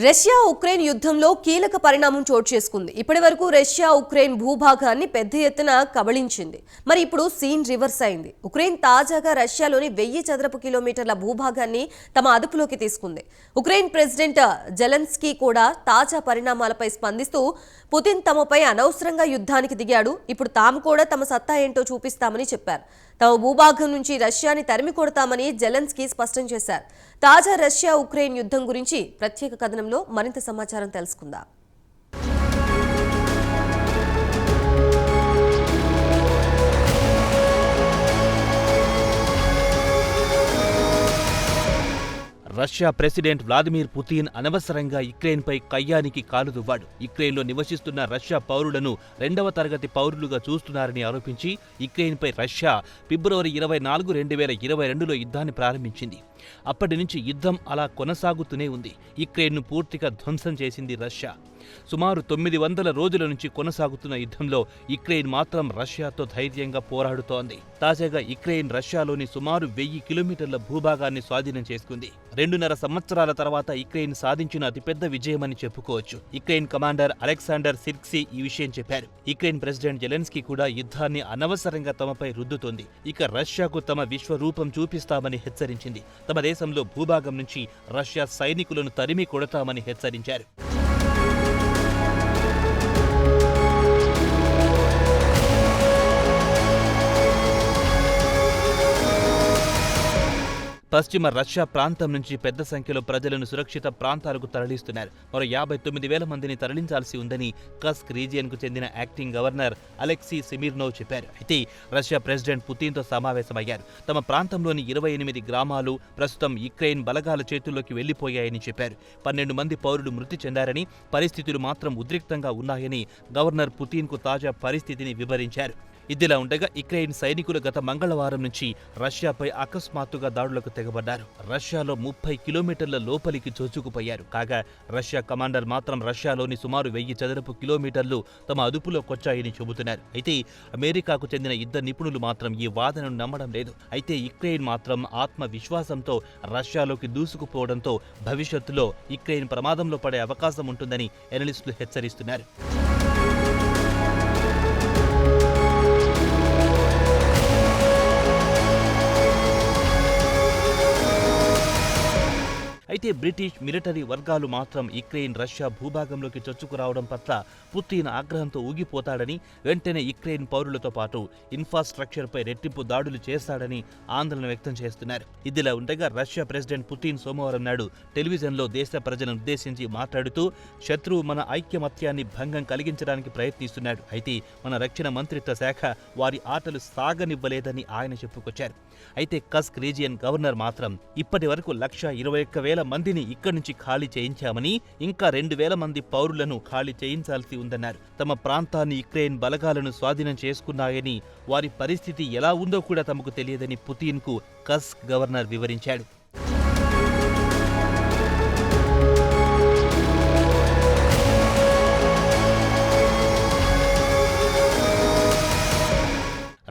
Russia Ukraine యుద్ధంలో కీలక పరిణామం చోటు చేసుకుంది. ఇప్పటివరకు రష్యా ఉక్రెయిన్ భూభాగాన్ని పెద్ద ఎత్తున కబళించింది. మరి ఇప్పుడు సీన్ రివర్స్ అయింది. ఉక్రెయిన్ తాజాగా రష్యాలోని 1000 చదరపు కిలోమీటర్ల భూభాగాన్ని తమ అదుపులోకి తీసుకుంది. ఉక్రెయిన్ ప్రెసిడెంట్ జెలెన్స్కీ కూడా తాజా పరిణామాలపై స్పందిస్తూ పుతిన్ తమపై అనవసరంగా యుద్ధానికి దిగాడు, ఇప్పుడు తాము కూడా తమ సత్తా ఏంటో చూపిస్తామని చెప్పారు. తమ భూభాగం నుంచి రష్యాని తరిమి కొడతామని జెలెన్స్కీ స్పష్టం చేశారు. తాజా రష్యా ఉక్రెయిన్ యుద్ధం గురించి ప్రత్యేక కథనంలో మరింత సమాచారం తెలుసుకుందాం. రష్యా ప్రెసిడెంట్ వ్లాదిమిర్ పుతిన్ అనవసరంగా యుక్రెయిన్పై కయ్యానికి కాలు దువ్వాడు. యుక్రెయిన్లో నివసిస్తున్న రష్యా పౌరులను 2వ తరగతి పౌరులుగా చూస్తున్నారని ఆరోపించి యుక్రెయిన్పై రష్యా ఫిబ్రవరి 24, 2022లో యుద్ధాన్ని ప్రారంభించింది. అప్పటి నుంచి యుద్ధం అలా కొనసాగుతూనే ఉంది. యుక్రెయిన్ను పూర్తిగా ధ్వంసం చేసింది రష్యా. సుమారు 900 రోజుల నుంచి కొనసాగుతున్న యుద్ధంలో యుక్రెయిన్ మాత్రం రష్యాతో ధైర్యంగా పోరాడుతోంది. తాజాగా యుక్రెయిన్ రష్యాలోని సుమారు 1000 కిలోమీటర్ల భూభాగాన్ని స్వాధీనం చేసుకుంది. 2.5 సంవత్సరాల తర్వాత యుక్రెయిన్ సాధించిన అతిపెద్ద విజయమని చెప్పుకోవచ్చు. యుక్రెయిన్ కమాండర్ అలెగ్జాండర్ సిర్స్కీ ఈ విషయం చెప్పారు. యుక్రెయిన్ ప్రెసిడెంట్ జెలెన్స్కీ కూడా యుద్ధాన్ని అనవసరంగా తమపై రుద్దుతోంది. ఇక రష్యాకు తమ విశ్వరూపం చూపిస్తామని హెచ్చరించింది. తమ దేశంలో భూభాగం నుంచి రష్యా సైనికులను తరిమి కొడతామని హెచ్చరించారు. పశ్చిమ రష్యా ప్రాంతం నుంచి పెద్ద సంఖ్యలో ప్రజలను సురక్షిత ప్రాంతాలకు తరలిస్తున్నారు. మరో 59,000 మందిని తరలించాల్సి ఉందని కస్క్ రీజియన్కు చెందిన యాక్టింగ్ గవర్నర్ అలెక్సీ సెమిర్నోవ్ చెప్పారు. అయితే రష్యా ప్రెసిడెంట్ పుతిన్తో సమావేశమయ్యారు. తమ ప్రాంతంలోని 28 గ్రామాలు ప్రస్తుతం యుక్రెయిన్ బలగాల చేతుల్లోకి వెళ్లిపోయాయని చెప్పారు. 12 మంది పౌరులు మృతి చెందారని, పరిస్థితులు మాత్రం ఉద్రిక్తంగా ఉన్నాయని గవర్నర్ పుతిన్కు తాజా పరిస్థితిని వివరించారు. ఇదిలా ఉండగా యుక్రెయిన్ సైనికులు గత మంగళవారం నుంచి రష్యాపై అకస్మాత్తుగా దాడులకు తెగబడ్డారు. రష్యాలో 30 కిలోమీటర్ల లోపలికి చొచ్చుకుపోయారు. కాగా రష్యా కమాండర్ మాత్రం రష్యాలోని సుమారు 1000 చదరపు కిలోమీటర్లు తమ అదుపులోకొచ్చాయని చెబుతున్నారు. అయితే అమెరికాకు చెందిన ఇద్దరు నిపుణులు మాత్రం ఈ వాదనను నమ్మడం లేదు. అయితే యుక్రెయిన్ మాత్రం ఆత్మవిశ్వాసంతో రష్యాలోకి దూసుకుపోవడంతో భవిష్యత్తులో యుక్రెయిన్ ప్రమాదంలో పడే అవకాశం ఉంటుందని ఎనలిస్టులు హెచ్చరిస్తున్నారు. అయితే బ్రిటిష్ మిలిటరీ వర్గాలు మాత్రం యుక్రెయిన్ రష్యా భూభాగంలోకి చొచ్చుకురావడం పట్ల పుతిన్ ఆగ్రహంతో ఊగిపోతాడని, వెంటనే యుక్రెయిన్ పౌరులతో పాటు ఇన్ఫ్రాస్ట్రక్చర్పై రెట్టింపు దాడులు చేస్తాడని ఆందోళన వ్యక్తం చేస్తున్నారు. ఇదిలా ఉండగా రష్యా ప్రెసిడెంట్ పుతిన్ సోమవారం నాడు టెలివిజన్లో దేశ ప్రజలను ఉద్దేశించి మాట్లాడుతూ శత్రువు మన ఐక్యమత్యాన్ని భంగం కలిగించడానికి ప్రయత్నిస్తున్నాడు, అయితే మన రక్షణ మంత్రిత్వ శాఖ వారి ఆటలు సాగనివ్వలేదని ఆయన చెప్పుకొచ్చారు. అయితే కస్క్ రీజియన్ గవర్నర్ మాత్రం ఇప్పటి వరకు 121,000 మందిని ఇక్కడి నుంచి ఖాళీ చేయించామని, ఇంకా 2,000 మంది పౌరులను ఖాళీ చేయించాల్సి ఉందన్నారు. తమ ప్రాంతాన్ని యుక్రెయిన్ బలగాలను స్వాధీనం చేసుకున్నాయని, వారి పరిస్థితి ఎలా ఉందో కూడా తమకు తెలియదని పుతిన్కు కస్క్ గవర్నర్ వివరించాడు.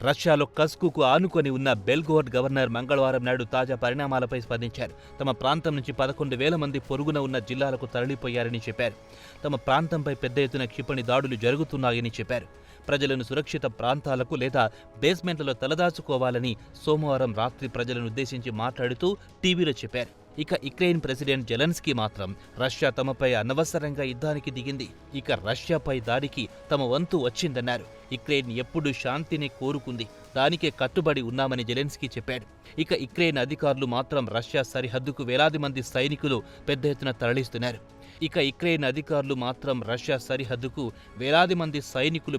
రష్యాలో కస్కుకు ఆనుకొని ఉన్న బెల్గోర్డ్ గవర్నర్ మంగళవారం నాడు తాజా పరిణామాలపై స్పందించారు. తమ ప్రాంతం నుంచి 11,000 మంది పొరుగున ఉన్న జిల్లాలకు తరలిపోయారని చెప్పారు. తమ ప్రాంతంపై పెద్ద ఎత్తున క్షిపణి దాడులు జరుగుతున్నాయని చెప్పారు. ప్రజలను సురక్షిత ప్రాంతాలకు లేదా బేస్మెంట్లలో తలదాచుకోవాలని సోమవారం రాత్రి ప్రజలను ఉద్దేశించి మాట్లాడుతూ టీవీలో చెప్పారు. ఇక యుక్రెయిన్ ప్రెసిడెంట్ జెలెన్స్కీ మాత్రం రష్యా తమపై అనవసరంగా యుద్ధానికి దిగింది, ఇక రష్యాపై దాడికి తమ వంతు వచ్చిందన్నారు. యుక్రెయిన్ ఎప్పుడు శాంతిని కోరుకుంది, దానికే కట్టుబడి ఉన్నామని జెలెన్స్కీ చెప్పాడు. ఇక యుక్రెయిన్ అధికారులు మాత్రం రష్యా సరిహద్దుకు వేలాది మంది సైనికులు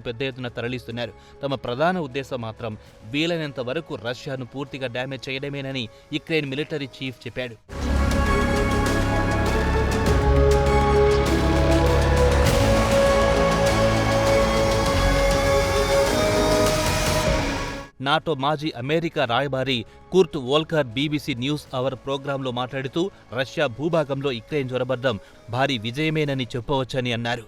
పెద్ద ఎత్తున తరలిస్తున్నారు. తమ ప్రధాన ఉద్దేశం మాత్రం వీలైనంత వరకు రష్యాను పూర్తిగా డ్యామేజ్ చేయడమేనని యుక్రెయిన్ మిలిటరీ చీఫ్ చెప్పాడు. నాటో మాజీ అమెరికా రాయబారి కుర్ట్ వోల్కర్ బీబీసీ న్యూస్ అవర్ ప్రోగ్రాంలో మాట్లాడుతూ రష్యా భూభాగంలో యుక్రెయిన్ జొరబడ్డం భారీ విజయమేనని చెప్పవచ్చని అన్నారు.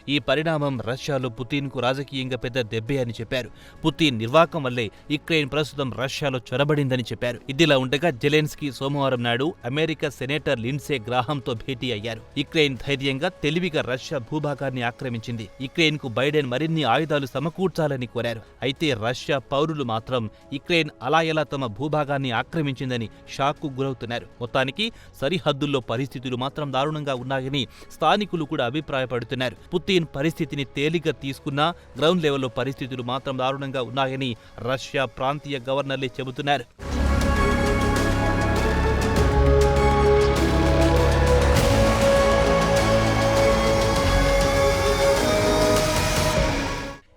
ఈ పరిణామం రష్యాలో పుతిన్కు రాజకీయంగా పెద్ద దెబ్బే అని చెప్పారు. పుతిన్ నిర్వాకం వల్లే యుక్రెయిన్ ప్రస్తుతం రష్యాలో చొరబడిందని చెప్పారు. ఇదిలా ఉండగా జెలెన్స్కీ సోమవారం నాడు అమెరికా సెనేటర్ లిండ్సే గ్రాహాంతో భేటీ అయ్యారు. యుక్రెయిన్ ధైర్యంగా తెలివిగా రష్యా భూభాగాన్ని ఆక్రమించింది. యుక్రెయిన్కు బైడెన్ మరిన్ని ఆయుధాలు సమకూర్చాలని కోరారు. అయితే రష్యా పౌరులు మాత్రం యుక్రెయిన్ అలా ఎలా తమ భూభాగాన్ని ఆక్రమించిందని షాక్కు గురవుతున్నారు. మొత్తానికి సరిహద్దుల్లో పరిస్థితులు మాత్రం దారుణంగా ఉన్నాయని స్థానికులు కూడా అభిప్రాయపడుతున్నారు. పుతిన్ పరిస్థితిని తేలిగ్గా తీసుకున్నా గ్రౌండ్ లెవెల్లో పరిస్థితులు మాత్రం దారుణంగా ఉన్నాయని రష్యా ప్రాంతీయ గవర్నర్లే చెబుతున్నారు.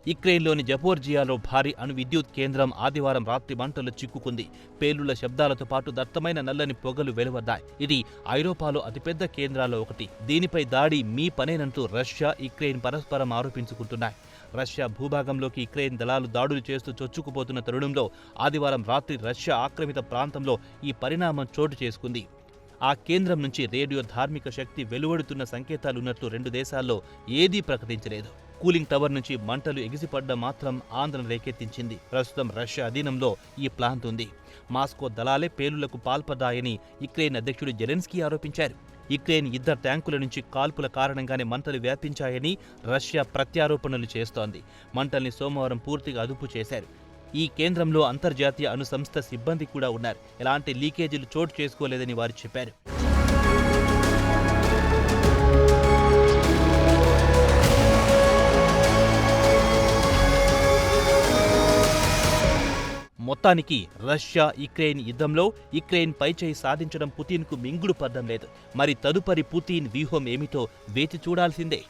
యుక్రెయిన్లోని జపోర్జియాలో భారీ అణు విద్యుత్ కేంద్రం ఆదివారం రాత్రి మంటలు చిక్కుకుంది. పేలుళ్ల శబ్దాలతో పాటు దట్టమైన నల్లని పొగలు వెలువడ్డాయి. ఇది ఐరోపాలో అతిపెద్ద కేంద్రాల్లో ఒకటి. దీనిపై దాడి మీ పనేనంటూ రష్యా, యుక్రెయిన్ పరస్పరం ఆరోపించుకుంటున్నాయి. రష్యా భూభాగంలోకి యుక్రెయిన్ దళాలు దాడులు చేస్తూ చొచ్చుకుపోతున్న తరుణంలో ఆదివారం రాత్రి రష్యా ఆక్రమిత ప్రాంతంలో ఈ పరిణామం చోటు చేసుకుంది. ఆ కేంద్రం నుంచి రేడియో ధార్మిక శక్తి వెలువడుతున్న సంకేతాలున్నట్లు రెండు దేశాల్లో ఏదీ ప్రకటించలేదు. కూలింగ్ టవర్ నుంచి మంటలు ఎగిసిపడ్డం మాత్రం ఆందోళన రేకెత్తించింది. ప్రస్తుతం రష్యా అధీనంలో ఈ ప్లాంట్ ఉంది. మాస్కో దళాలే పేలుళ్లకు పాల్పడ్డాయని యుక్రెయిన్ అధ్యక్షుడు జెలెన్స్కీ ఆరోపించారు. యుక్రెయిన్ యుద్ధ ట్యాంకుల నుంచి కాల్పుల కారణంగానే మంటలు వ్యాపించాయని రష్యా ప్రత్యారోపణలు చేస్తోంది. మంటల్ని సోమవారం పూర్తిగా అదుపు చేశారు. ఈ కేంద్రంలో అంతర్జాతీయ అణు సంస్థ సిబ్బంది కూడా ఉన్నారు. ఎలాంటి లీకేజీలు చోటు చేసుకోలేదని వారు చెప్పారు. మొత్తానికి రష్యా యుక్రెయిన్ యుద్ధంలో యుక్రెయిన్ పైచేయి సాధించడం పుతిన్కు మింగుడు పడ్డం లేదు. మరి తదుపరి పుతిన్ వ్యూహం ఏమిటో వేచి చూడాల్సిందే.